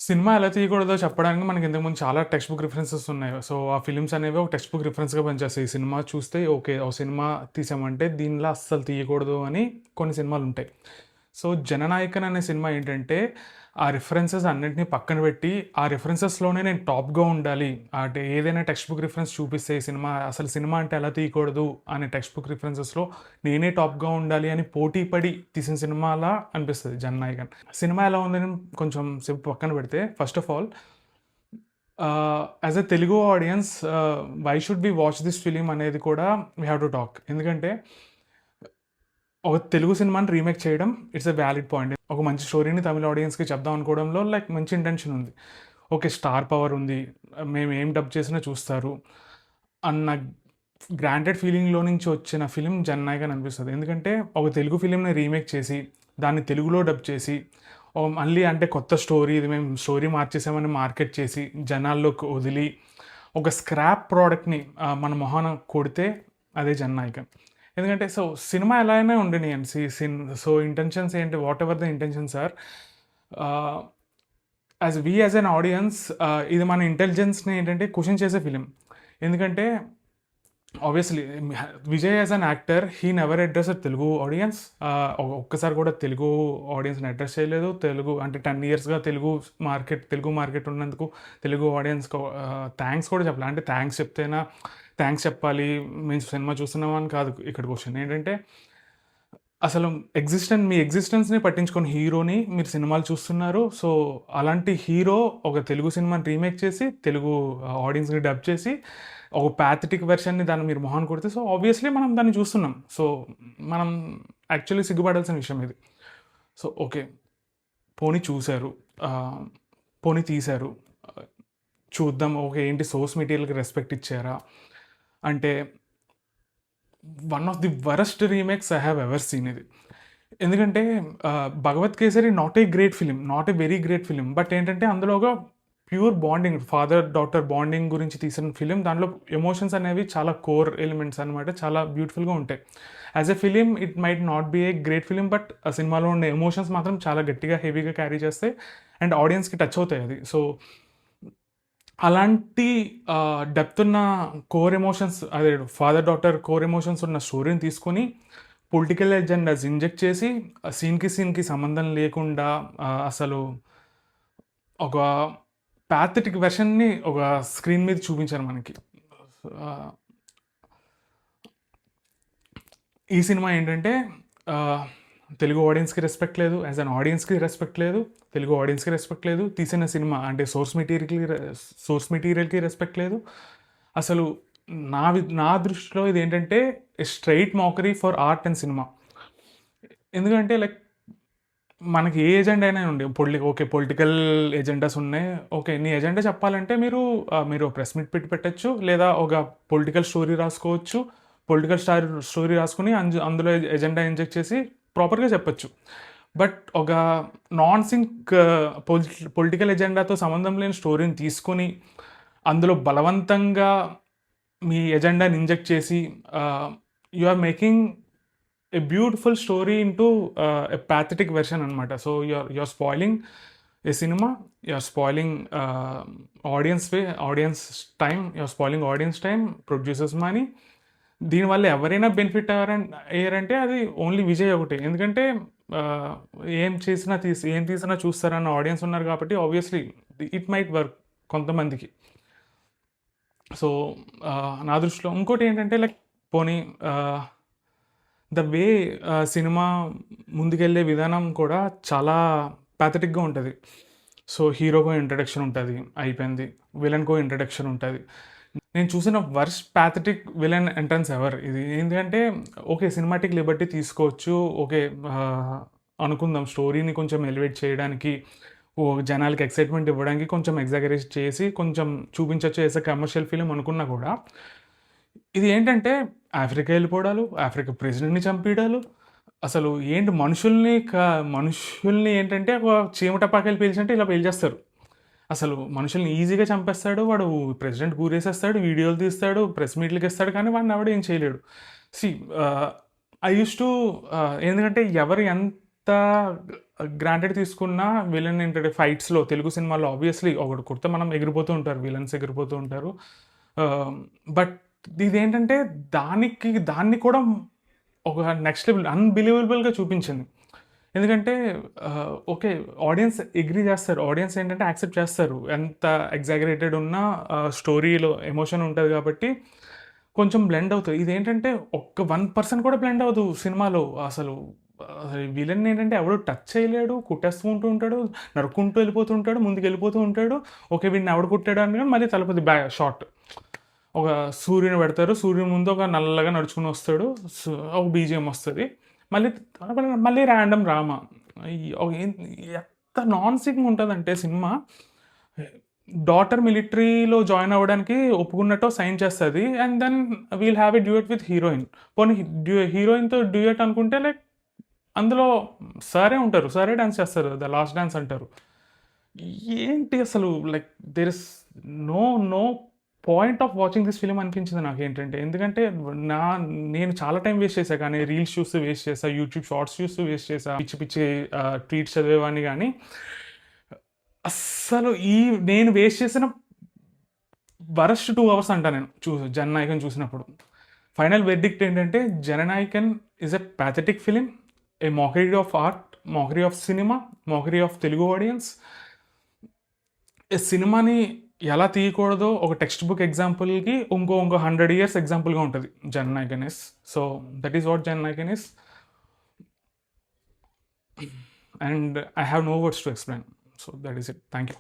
Cinema ఎలా తీయకూడదో చెప్పడానికి మనకి ఇంతకుముందు చాలా టెక్స్ట్ బుక్ రిఫరెన్సెస్ ఉన్నాయి. సో, ఆ ఫిల్మ్స్ అనేవి ఒక టెక్స్ట్ బుక్ రిఫరెన్స్‌గా పనిచేస్తాయి. ఈ సినిమా చూస్తే ఓకే. ఓ సినిమా తీసామంటే దీనిలో అస్సలు తీయకూడదు అని కొన్ని సినిమాలుంటాయి. సో, 'జననాయకన్' అనే సినిమా ఏంటంటే, ఆ రిఫరెన్సెస్ అన్నిటిని పక్కన పెట్టి, ఆ రిఫరెన్సెస్‌లోనే నేను టాప్‌గా ఉండాలి. అంటే ఏదైనా టెక్స్ట్ బుక్ రిఫరెన్స్ చూపిస్తే ఈ సినిమా అసలు సినిమా అంటే ఎలా తీయకూడదు అనే టెక్స్ట్ బుక్ రిఫరెన్సెస్‌లో నేనే టాప్‌గా ఉండాలి అని పోటీ పడి తీసిన సినిమాలా అనిపిస్తది 'జననాయకన్.' సినిమా ఎలా ఉందని కొంచెం సేపు పక్కన పెడితే, first of all as a Telugu audience why should we watch this film అనేది కూడా వీ హ్యావ్ టు టాక్. ఎందుకంటే ఒక తెలుగు సినిమాని రీమేక్ చేయడం ఇట్స్ ఎ వ్యాలిడ్ పాయింట్. ఒక మంచి స్టోరీని తమిళ ఆడియన్స్‌కి చెప్దాం అనుకోవడంలో లైక్ మంచి ఇంటెన్షన్ ఉంది. ఓకే. స్టార్ పవర్ ఉంది. మేము ఏం డబ్ చేసినా చూస్తారు అన్న గ్రాంటెడ్ ఫీలింగ్‌లో నుంచి వచ్చిన ఫిల్మ్ 'జననాయక్' అని అనిపిస్తది. ఎందుకంటే ఒక తెలుగు ఫిల్మ్‌ని రీమేక్ చేసి, దాన్ని తెలుగులో డబ్ చేసి, మళ్ళీ అంటే కొత్త స్టోరీ ఇది మేము స్టోరీ మార్చేసామని మార్కెట్ చేసి, జనాల్లోకి వదిలి, ఒక స్క్రాప్ ప్రోడక్ట్‌ని మన మొహాన కొడితే అదే 'జననాయక్.' ఎందుకంటే సో, సినిమా ఎలా అయినా ఉండనియండి. సో, ఇంటెన్షన్స్ ఏంటి whatever the intentions are ah, as an audience ఇది మన ఇంటెలిజెన్స్‌ని ఏంటంటే క్వెషన్ చేసే ఫిల్మ్. ఎందుకంటే obviously Vijay as an actor he never addressed Telugu audience. ఒక్కసారి కూడా తెలుగు ఆడియన్స్‌ని అడ్రెస్ చేయలేదు. తెలుగు అంటే 10 ఇయర్స్‌గా తెలుగు మార్కెట్ ఉన్నందుకు తెలుగు ఆడియన్స్‌కి థాంక్స్ కూడా చెప్పలే. అంటే థాంక్స్ చెప్పాలి. మేము సినిమా చూస్తున్నామని కాదు ఇక్కడ క్వెషన్. ఏంటంటే అసలు మీ ఎగ్జిస్టెన్స్‌ని పట్టించుకోని హీరోని మీరు సినిమాలు చూస్తున్నారు. సో, అలాంటి హీరో ఒక తెలుగు సినిమాని రీమేక్ చేసి, తెలుగు ఆడియన్స్‌కి డబ్ చేసి, ఒక పాథటిక్ వెర్షన్‌ని దాన్ని మీరు మొహాన కొడితే సో, ఆబ్వియస్లీ మనం దాన్ని చూస్తున్నాం. సో, మనం యాక్చువల్లీ సిగ్గుపడాల్సిన విషయం ఇది. So, okay. పోనీ చూసారు. ఆహ్, పోనీ తీశారు. ఆహ్, చూద్దాం ఓకే. ఏంటి సోర్స్ మెటీరియల్‌కి రెస్పెక్ట్ ఇచ్చారా? అంటే one of the worst remakes I have ever seen ఇది. ఎందుకంటే 'Bhagavanth Kesari' not a great film. Not a very great film. But ఏంటంటే అందులో ఒక pure bonding father, daughter bonding గురించి తీసిన ఫిల్మ్. దాంట్లో ఎమోషన్స్ అనేవి చాలా కోర్ ఎలిమెంట్స్ అనమాట. చాలా బ్యూటిఫుల్‌గా ఉంటాయి. As a film it might not be a great film. But ఆ సినిమాలో ఉండే ఎమోషన్స్ మాత్రం చాలా గట్టిగా, హెవీగా క్యారీ చేస్తాయి. అండ్ ఆడియన్స్‌కి టచ్ అవుతాయి అది. సో, అలాంటి డెప్త్ ఉన్న కోర్ ఎమోషన్స్ అదే ఫాదర్, డాటర్ కోర్ ఎమోషన్స్ ఉన్న స్టోరీని తీసుకొని పొలిటికల్ ఎజెండాస్ ఇంజెక్ట్ చేసి సీన్‌కి సంబంధం లేకుండా అసలు ఒక పాథటిక్ వెర్షన్‌ని ఒక స్క్రీన్ మీద చూపించారు మనకి. ఆహ్, ఈ సినిమా ఏంటంటే ఆహ్, తెలుగు ఆడియన్స్‌కి రెస్పెక్ట్ లేదు. యాస్ ఎన్ ఆడియన్స్‌కి రెస్పెక్ట్ లేదు. తెలుగు ఆడియన్స్‌కి రెస్పెక్ట్ లేదు. తీసిన సినిమా అంటే సోర్స్ మెటీరియల్‌కి రెస్పెక్ట్ లేదు. అసలు నా దృష్టిలో ఇదేంటంటే straight mockery for art and cinema. ఎందుకంటే లైక్ మనకి ఏ ఎజెండా అయినా ఉండి ఓకే. పొలిటికల్ ఎజెండాస్ ఉన్నాయి. ఓకే. నీ ఎజెండా చెప్పాలంటే మీరు ప్రెస్ మీట్ పెట్టి పెట్టొచ్చు. లేదా ఒక పొలిటికల్ స్టోరీ రాసుకోవచ్చు. స్టోరీ రాసుకొని అందులో ఎజెండా ఇంజెక్ట్ చేసి ప్రాపర్‌గా చెప్పొచ్చు. బట్ ఒక నాన్ సింక్ పొలిటికల్ ఎజెండాతో సంబంధం లేని స్టోరీని తీసుకొని, అందులో బలవంతంగా మీ ఎజెండాని ఇంజెక్ట్ చేసి you are making a beautiful story into a pathetic version అనమాట. So you're spoiling a cinema, you're spoiling audience time, you're spoiling audience time, producers money. దీనివల్ల ఎవరైనా బెనిఫిట్ అయ్యారంటే అది ఓన్లీ విజయ్ ఒకటే. ఎందుకంటే ఆహ్, ఏం తీసినా చూస్తారన్న ఆడియన్స్ ఉన్నారు కాబట్టి ఆబ్వియస్లీ ఇట్ మైట్ వర్క్ కొంతమందికి. సో, నా దృష్టిలో ఇంకోటి ఏంటంటే లైక్ పోనీ ద వే సినిమా ముందుకెళ్ళే విధానం కూడా చాలా పాథటిక్‌గా ఉంటది. సో, హీరోకో ఇంట్రడక్షన్ ఉంటది. అయిపోయింది. విలన్‌కో ఇంట్రడక్షన్ ఉంటది. నేను చూసిన worst pathetic villain entrance ever ఇది. ఎందుకంటే ఓకే. సినిమాటిక్ లిబర్టీ తీసుకోవచ్చు. ఓకే. అనుకుందాం స్టోరీని కొంచెం ఎలివేట్ చేయడానికి, జనాలకి ఎక్సైట్‌మెంట్ ఇవ్వడానికి కొంచెం ఎగ్జాగరేట్ చేసి కొంచెం చూపించొచ్చు యాస్ ఎ కమర్షియల్ ఫిల్మ్ అనుకున్నా కూడా, ఇది ఏంటంటే ఆఫ్రికా వెళ్ళిపోవడాలు, ఆఫ్రికా ప్రెసిడెంట్‌ని చంపేయడాలు, అసలు ఏంటి మనుషుల్ని ఏంటంటే ఒక చీమ టపాకాయలు పేల్చినట్టు ఇలా పేల్చేస్తారు. అసలు మనుషుల్ని ఈజీగా చంపేస్తాడు. వాడు ప్రెసిడెంట్‌కి ఊరేసేస్తాడు, వీడియోలు తీస్తాడు, ప్రెస్ మీట్‌లకి ఇస్తాడు. కానీ వాడిని ఎవడు ఏం చేయలేడు. సీ ఆహ్, ఐ యూజ్డ్ టు ఎందుకంటే ఎవరు ఎంత గ్రాంటెడ్ తీసుకున్న విలన్ ఏంటంటే ఫైట్స్‌లో తెలుగు సినిమాల్లో ఆబ్వియస్‌లీ ఒకడు కొడితే మనం ఎగిరిపోతూ ఉంటారు. విలన్స్ ఎగిరిపోతూ ఉంటారు. బట్ ఇదేంటంటే దాన్ని కూడా ఒక నెక్స్ట్ లెవెల్ అన్‌బిలీవబుల్‌గా చూపించింది. ఎందుకంటే ఓకే. ఆడియన్స్ అగ్రీ చేస్తారు. ఆడియన్స్ ఏంటంటే యాక్సెప్ట్ చేస్తారు. ఎంత ఎగ్జాగరేటెడ్ ఉన్నా స్టోరీలో ఎమోషన్ ఉంటది కాబట్టి కొంచెం బ్లెండ్ అవుతది. ఇదేంటంటే ఒక్క 1% కూడా బ్లెండ్ అవ్వదు సినిమాలో. అసలు విలన్ ఏంటంటే ఎవడు టచ్ చేయలేడు. కొట్టేసుకుంటూ ఉంటాడు. నరుక్కుంటూ వెళ్ళిపోతూ ఉంటాడు. ముందుకెళ్ళిపోతూ ఉంటాడు. ఓకే. వీడిని ఎవడు కొట్టాడు అని మళ్ళీ తలపతి షాట్. ఒక సూర్యుని పెడతారు. సూర్యుని ముందు ఒక నల్లగా నడుచుకొని వస్తాడు. ఒక బీజీఎం వస్తది. మళ్ళీ ర్యాండమ్ రామా. ఎంత నాన్‌సింగ్ ఉంటదంటే సినిమా. డాటర్ మిలిటరీలో జాయిన్ అవ్వడానికి ఒప్పుకున్నట్టు సైన్ చేస్తది. And then we'll have a duet with heroine. పోనీ హీరోయిన్‌తో డ్యూయట్ అనుకుంటే లైక్ అందులో సారే ఉంటారు. సారే డాన్స్ చేస్తారు. ద లాస్ట్ డాన్స్ అంటారు. ఏంటి అసలు like there is no no point of watching this film అనిపించింది నాకేంటంటే. ఎందుకంటే నేను చాలా టైం వేస్ట్ చేశా కానీ రీల్స్ చూస్తూ వేస్ట్ చేశా. యూట్యూబ్ షార్ట్స్ చూస్తూ వేస్ట్ చేశా. పిచ్చి పిచ్చి ట్వీట్స్ చదివేవాడిని గానీ అస్సలు నేను వేస్ట్ చేసిన వరస్ట్ 2 అవర్స్ అంటా నేను జననాయకన్ చూసినప్పుడు. ఫైనల్ వెర్డిక్ట్ ఏంటంటే 'Jananayagan' is a pathetic film, a mockery of art, mockery of cinema, mockery of Telugu audience. ఈ సినిమాని ఎలా తీయకూడదో ఒక టెక్స్ట్ బుక్ ఎగ్జాంపుల్‌కి ఇంకో 100 ఇయర్స్ ఎగ్జాంపుల్‌గా ఉంటది 'Jananayagan' is. So that is what 'Jananayagan' is. And I have no words to explain. So that is it. Thank you.